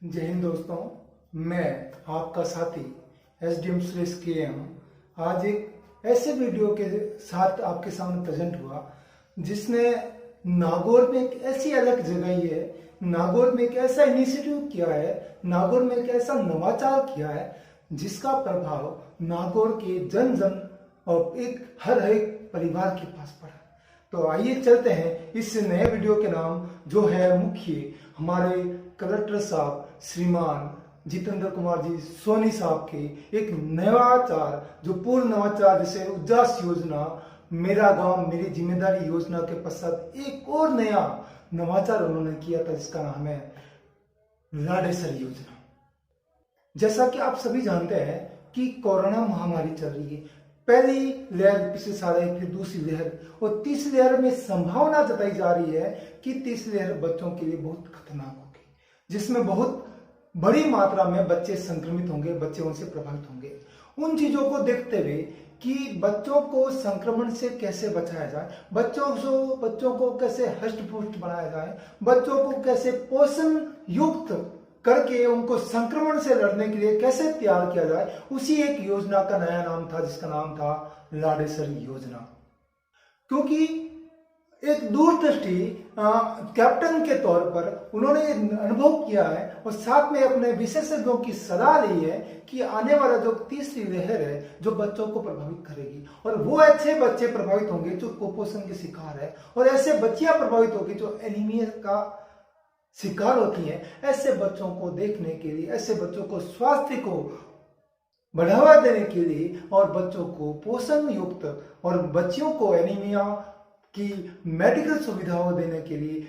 जय हिंद दोस्तों, मैं आपका साथी एसडीएम सुरेश के आज एक ऐसे वीडियो के साथ आपके सामने प्रेजेंट हुआ जिसने नागौर में एक ऐसी अलग जगह है, नागौर में एक ऐसा इनिशिएटिव किया है, नागौर में एक ऐसा नवाचार किया है जिसका प्रभाव नागौर के जन जन और हर एक परिवार के पास पड़ा। तो आइए चलते हैं इस नए वीडियो के नाम जो है मुख्य हमारे कलेक्टर साहब श्रीमान जितेंद्र कुमार जी सोनी साहब के एक नवाचार, जो पूर्ण नवाचार जैसे उजास योजना, मेरा गांव मेरी जिम्मेदारी योजना के पश्चात एक और नया नवाचार उन्होंने किया था जिसका नाम है लाडेसर योजना। जैसा कि आप सभी जानते हैं कि कोरोना महामारी चल रही है, पहली लहर पिछले साल आई, फिर दूसरी लहर और तीसरी लहर में संभावना जताई जा रही है कि तीसरी लहर बच्चों के लिए बहुत खतरनाक होगी, जिसमें बहुत बड़ी मात्रा में बच्चे संक्रमित होंगे, बच्चे उनसे प्रभावित होंगे। उन चीजों को देखते हुए कि बच्चों को संक्रमण से कैसे बचाया जाए, बच्चों को कैसे हष्ट पुष्ट बनाया जाए, बच्चों को कैसे पोषण युक्त करके उनको संक्रमण से लड़ने के लिए कैसे तैयार किया जाए, उसी एक योजना का नया नाम था जिसका नाम था लाडेसर योजना। क्योंकि एक दूरदृष्टि कैप्टन के तौर पर उन्होंने अनुभव किया है और साथ में अपने विशेषज्ञों की सलाह ली है कि आने वाला जो तीसरी लहर है जो बच्चों को प्रभावित करेगी, और वो ऐसे बच्चे प्रभावित होंगे जो कुपोषण के शिकार है और ऐसे बच्चियां प्रभावित होगी जो एनीमिया का शिकार होती हैं। ऐसे बच्चों को देखने के लिए, ऐसे बच्चों को स्वास्थ्य को बढ़ावा देने के लिए और बच्चों को पोषण युक्त और बच्चियों को एनीमिया की मेडिकल सुविधाओं देने के लिए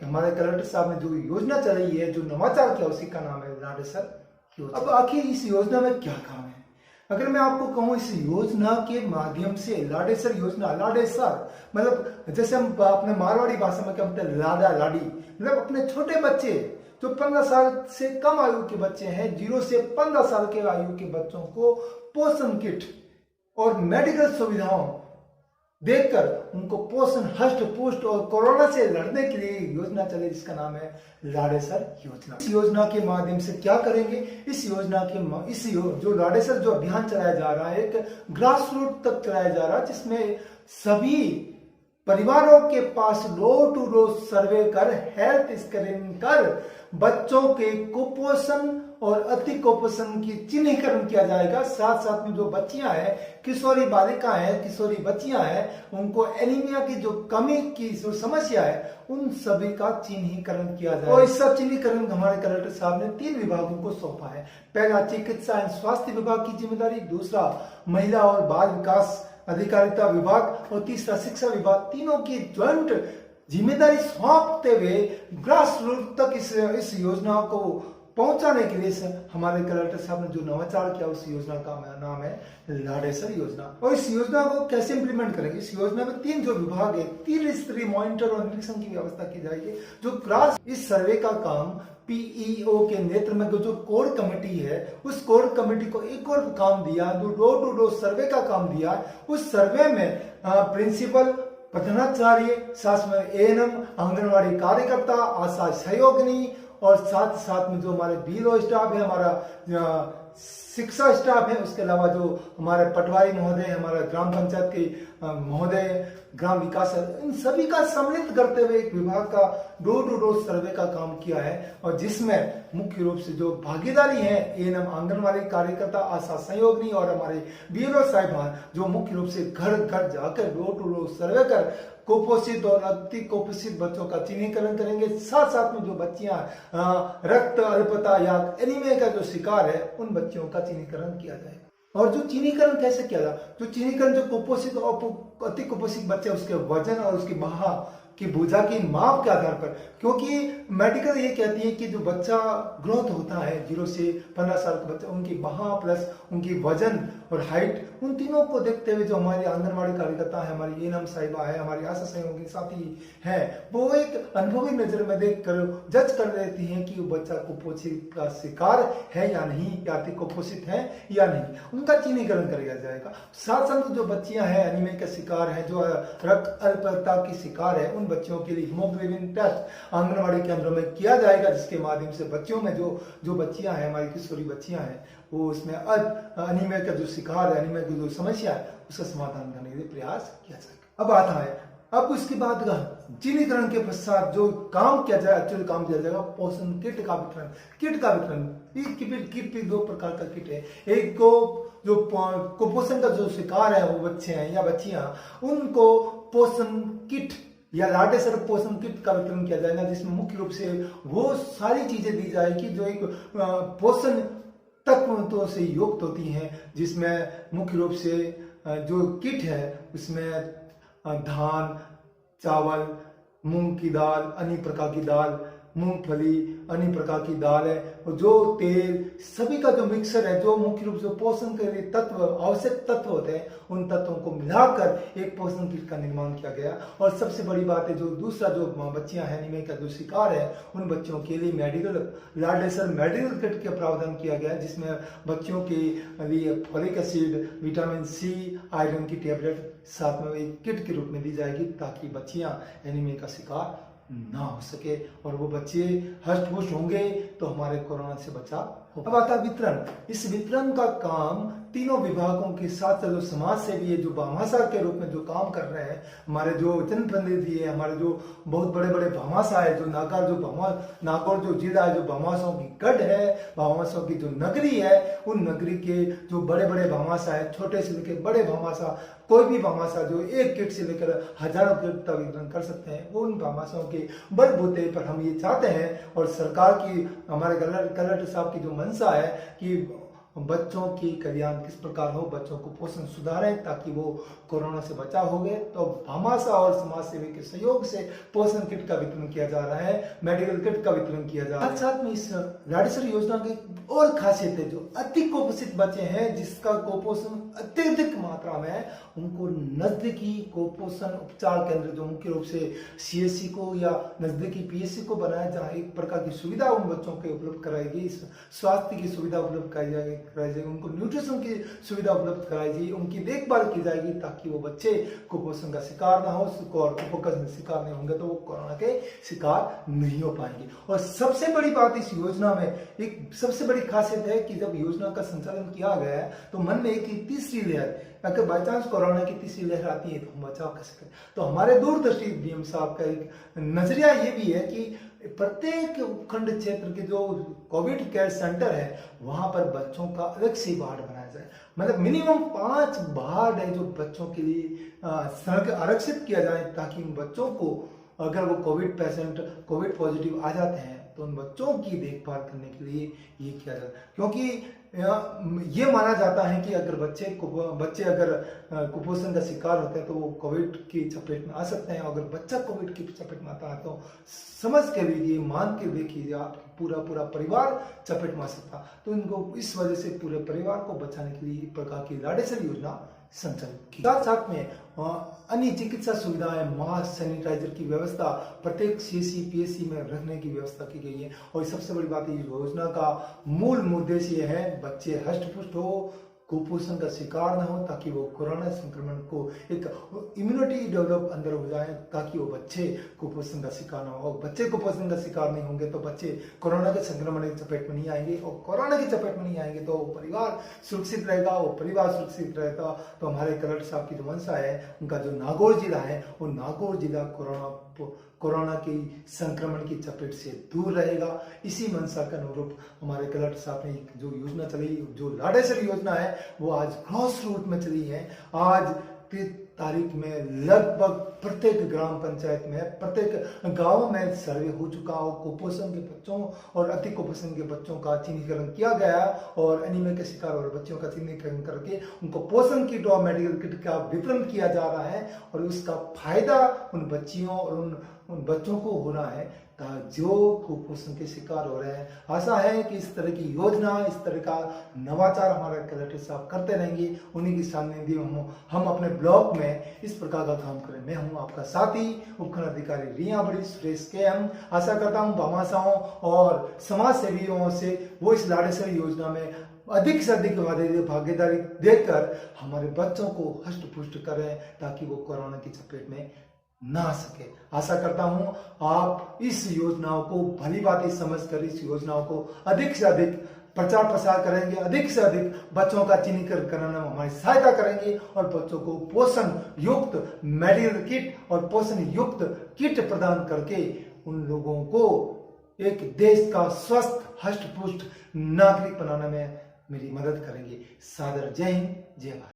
हमारे कलेक्टर साहब ने जो योजना चलाई है, जो नवाचार किया, उसी का नाम है लाडेसर योजना। अब आखिर इस योजना में क्या काम है? अगर मैं आपको कहूं इस योजना के माध्यम से लाडेसर योजना, लाडेसर मतलब जैसे हम अपने मारवाड़ी भाषा में क्या बोलते हैं, लाडा लाडी, मतलब अपने छोटे बच्चे जो 15 साल से कम आयु के बच्चे हैं, 0 से 15 साल के आयु के बच्चों को पोषण किट और मेडिकल सुविधाओं देकर उनको पोषण हष्ट पुष्ट और कोरोना से लड़ने के लिए योजना चले जिसका नाम है लाडेसर योजना। इस योजना के माध्यम से क्या करेंगे, इस योजना के जो लाडेसर जो अभियान चलाया जा रहा है, एक ग्रास रूट तक चलाया जा रहा है, जिसमें सभी परिवारों के पास डोर टू डोर सर्वे कर, हेल्थ स्क्रीनिंग कर बच्चों के कुपोषण और अति कुपोषण की चिन्हीकरण किया जाएगा। साथ साथ में जो बच्चियां हैं, किशोरी बालिका हैं, किशोरी बच्चियां हैं, उनको एनीमिया की जो कमी की जो समस्या है, उन सभी का चिन्हीकरण किया जाएगा। और इस सब चिन्हीकरण हमारे कलेक्टर साहब ने 3 विभागों को सौंपा है। पहला चिकित्सा एवं स्वास्थ्य विभाग की जिम्मेदारी, दूसरा महिला और बाल विकास अधिकारिता विभाग और तीसरा शिक्षा विभाग, तीनों की ज्वाइंट जिम्मेदारी सौंपते हुए ग्रास रूट तक इस योजना को पहुंचाने के लिए हमारे कलेक्टर साहब ने जो नवाचार किया, उस योजना का नाम है लाडेसर योजना। और इस योजना को कैसे इंप्लीमेंट करेंगे? इस योजना में 3 जो विभाग है, 3 स्तरीय मॉनिटर और निरीक्षण की व्यवस्था की जाएगी। जो ग्रास इस सर्वे का काम पीईओ के नेतृत्व में जो कोर कमेटी है, उस कोर कमेटी को एक और काम दिया, जो डोर टू डोर सर्वे का काम दिया। उस सर्वे में प्रिंसिपल, प्रधानाचार्य, साथ में एएनएम, आंगनवाड़ी कार्यकर्ता, आशा सहयोगिनी और साथ में जो हमारे बीएलओ स्टाफ है, हमारा शिक्षा स्टाफ है, उसके अलावा जो हमारे पटवारी महोदय, हमारा ग्राम पंचायत के महोदय, ग्राम विकास, इन सभी का सम्मिलित करते हुए एक विभाग का डोर टू डोर सर्वे का काम किया है। और जिसमें मुख्य रूप से जो भागीदारी है एएनएम, आंगनवाड़ी कार्यकर्ता, आशा सहयोगिनी और हमारे बीएलओ साहिबान, जो मुख्य रूप से घर घर जाकर डोर टू डोर सर्वे कर कुपोषित और अति कुपोषित बच्चों का चिन्हीकरण करेंगे। साथ में जो बच्चियां रक्त अल्पता या एनीमिया का जो शिकार है, उन बच्चियों का चिन्हीकरण किया जाएगा। और जो चिन्हीकरण कैसे किया जाए, जो चिन्हीकरण जो कुपोषित और अति कुपोषित बच्चे, उसके वजन और उसकी बहा की भुजा की माप के आधार पर, क्योंकि मेडिकल ये कहती है कि जो बच्चा ग्रोथ होता है 0 से 15 साल का बच्चा, उनकी बहा प्लस उनकी वजन और हाइट, उन तीनों को देखते हुए जो हमारी आंगनवाड़ी कार्यकर्ता है, हमारी एएनएम साहिबा है, हमारी आशा सहयोगी साथी है, वो एक अनुभवी नजर में देख कर जज कर देती हैं कि वो बच्चा कुपोषित का शिकार है या नहीं, या अति कुपोषित है या नहीं, उनका चिन्हीकरण किया जाएगा। साथ साथ जो बच्चियां हैं एनीमिया का शिकार है, जो रक्त अल्पता की शिकार है, उन बच्चों के लिए हीमोग्लोबिन टेस्ट आंगनबाड़ी केंद्रों में किया जाएगा, जिसके माध्यम से बच्चों में जो बच्चियां हैं, हमारी किशोरी बच्चियां हैं, वो उसमें अनीमिया का जो शिकार है, अनीमिया की जो समस्या है, उसका समाधान करने के लिए प्रयास किया जाएगा। अब आता है, अब उसके बाद चिन्हीकरण के पश्चात जो काम किया जाए, एक्चुअली काम किया जाएगा पोषण किट का वितरण। किट भी दो प्रकार का किट है। एक को जो कुपोषण का जो शिकार है वो बच्चे हैं या बच्चियां, उनको पोषण किट या लाडेसर पोषण किट का वितरण किया जाएगा, जिसमें मुख्य रूप से वो सारी चीजें दी जाएगी जो एक पोषण तत्वों से युक्त होती हैं, जिसमें मुख्य रूप से जो किट है उसमें धान, चावल, मूंग की दाल, अन्य प्रकार की दाल, मूंगफली, अन्य प्रकार की दाल है, और जो तेल, सभी का जो मिक्सर है, जो मुख्य रूप से पोषण के लिए तत्व, आवश्यक तत्व होते हैं, उन तत्वों को मिलाकर एक पोषण किट का निर्माण किया गया। और सबसे बड़ी बात है, जो दूसरा जो बच्चियां हैं एनीमिया का जो शिकार है, उन बच्चों के लिए लाडेसर मेडिकल किट का प्रावधान किया गया, जिसमें बच्चों के लिए folic acid, vitamin C, iron की टेबलेट साथ में एक किट के रूप में दी जाएगी, ताकि बच्चियां एनीमिया का शिकार ना हो सके और वो बच्चे हष्ट पुष्ट होंगे तो हमारे कोरोना से बचाव होगा। अब आता वितरण। इस वितरण का काम तीनों विभागों के साथ जो समाज सेवी है, जो भामाशाह के रूप में जो काम कर रहे हैं, हमारे जो जनप्रतिनिधि है, हमारे जो बहुत बड़े बड़े भामाशाह है, जो नागौर जो जिला है, जो भामाशाहों की गढ़ है, भामाशाहों की जो नगरी है, उन नगरी के जो बड़े बड़े भामाशाह है, छोटे से लेकर बड़े भामाशाह, कोई भी भामाशाह जो एक किट से लेकर हजारों किट तक वितरण कर सकते हैं, वो उन भामाशाहों के बलबूते पर हम ये चाहते हैं, और सरकार की, हमारे कलेक्टर साहब की जो मंशा है कि बच्चों की कल्याण किस प्रकार हो, बच्चों को पोषण सुधारें ताकि वो कोरोना से बचाव हो गए, तो भामाशाह और समाज सेवी के सहयोग से पोषण किट का वितरण किया जा रहा है, मेडिकल किट का वितरण किया जा रहा है। साथ में इस लाडेसर योजना की और खासियत है, जो अति कुपोषित बच्चे हैं, जिसका कुपोषण अत्यधिक मात्रा में है, उनको नजदीकी कुपोषण उपचार केंद्र, जो मुख्य रूप से CSC को या नजदीकी PSC को बनाया, जहाँ एक प्रकार की सुविधा उन बच्चों को उपलब्ध कराएगी, स्वास्थ्य की सुविधा उपलब्ध कराई जाएगी, उनको न्यूट्रिशन की सुविधा उपलब्ध कराई जाएगी, उनकी देखभाल की जाएगी, ताकि वो बच्चे कुपोषण का शिकार ना हो, और कुपोषण का शिकार नहीं होंगे तो वो कोरोना के शिकार नहीं हो पाएंगे। और सबसे बड़ी बात इस योजना में, एक सबसे बड़ी खासियत है कि जब योजना का संचालन किया गया है, तो मन में एक तीसरी लेयर, अगर बाई चांस कोरोना की तीसरी लहर आती है तो हम बचाव कर सकें। तो हमारे दूरदर्शी DM साहब का एक नजरिया ये भी है कि प्रत्येक उपखंड क्षेत्र के जो कोविड केयर सेंटर है, वहां पर बच्चों का अलग से वार्ड बनाया जाए, मतलब मिनिमम 5 वार्ड है जो बच्चों के लिए आरक्षित किया जाए, ताकि उन बच्चों को, अगर वो कोविड पॉजिटिव आ जाते हैं, तो उन बच्चों की देखभाल करने के लिए ये किया जाता है। क्योंकि ये माना जाता है कि अगर बच्चे अगर कुपोषण का शिकार होते हैं तो वो कोविड की चपेट में आ सकते हैं। अगर बच्चा कोविड की चपेट में आता है तो समझ के लीजिए, मान के देखिए, आप पूरा परिवार चपेट में आ सकता। तो इनको इस वजह से पूरे परिवार को बचाने के लिए एक प्रकार की लाडेसर योजना संचालित की। साथ में अन्य चिकित्सा सुविधाएं, मास्क, सैनिटाइजर की व्यवस्था प्रत्येक CSC PSC में रखने की व्यवस्था की गई है। और सबसे बड़ी बात, इस योजना का मूल उद्देश्य यह है बच्चे हष्ट पुष्ट हो, कुपोषण का शिकार न हो, ताकि वो कोरोना संक्रमण को एक इम्यूनिटी डेवलप अंदर हो जाए, ताकि वो बच्चे कुपोषण का शिकार न हो। और बच्चे कुपोषण का शिकार नहीं होंगे तो बच्चे कोरोना के संक्रमण की चपेट में नहीं आएंगे, और कोरोना की चपेट में नहीं आएंगे तो परिवार सुरक्षित रहेगा। वो परिवार सुरक्षित रहेगा तो हमारे कलेक्टर साहब की जो मंशा है, उनका जो नागौर जिला है, वो नागौर जिला कोरोना की संक्रमण की चपेट से दूर रहेगा। इसी मंशा के अनुरूप हमारे कलेक्टर साहब ने जो योजना चली, जो लाडेसर योजना है, वो आज ग्रॉस रूट में चली है। आज तारीख में लगभग प्रत्येक ग्राम पंचायत में, प्रत्येक गांव में सर्वे हो चुका हो। कुपोषण के बच्चों और अति कुपोषण के बच्चों का चिन्हीकरण किया गया, और एनीमिया के शिकार और बच्चों का चिन्हीकरण करके उनको पोषण किट और मेडिकल किट का वितरण किया जा रहा है। और उसका फायदा उन बच्चियों और उन बच्चों को हो रहा है जो कुपोषण के शिकार हो रहे हैं। आशा है कि इस तरह की योजना, इस तरह का नवाचार हमारे कलेक्टर साहब करते रहेंगे। उन्हीं की सानिध्य में हम अपने ब्लॉक में इस प्रकार का काम करें। मैं हूं आपका साथी उपखंड अधिकारी रिया बड़ी सुरेश KM। आशा करता हूं भामाशाहों और समाज सेवियों से वो इस लाडेसर योजना में अधिक से अधिक भागीदारी देकर हमारे बच्चों को हष्ट पुष्ट करें, ताकि वो कोरोना की चपेट में ना सके। आशा करता हूं आप इस योजनाओं को भली भांति समझकर इस योजनाओं को अधिक से अधिक प्रचार प्रसार करेंगे, अधिक से अधिक बच्चों का चिन्हीकरण कराने में हमारी सहायता करेंगे और बच्चों को पोषण युक्त मेडिकल किट और पोषण युक्त किट प्रदान करके उन लोगों को एक देश का स्वस्थ हष्ट पुष्ट नागरिक बनाने में मेरी मदद करेंगे। सादर जय हिंद, जय भारत।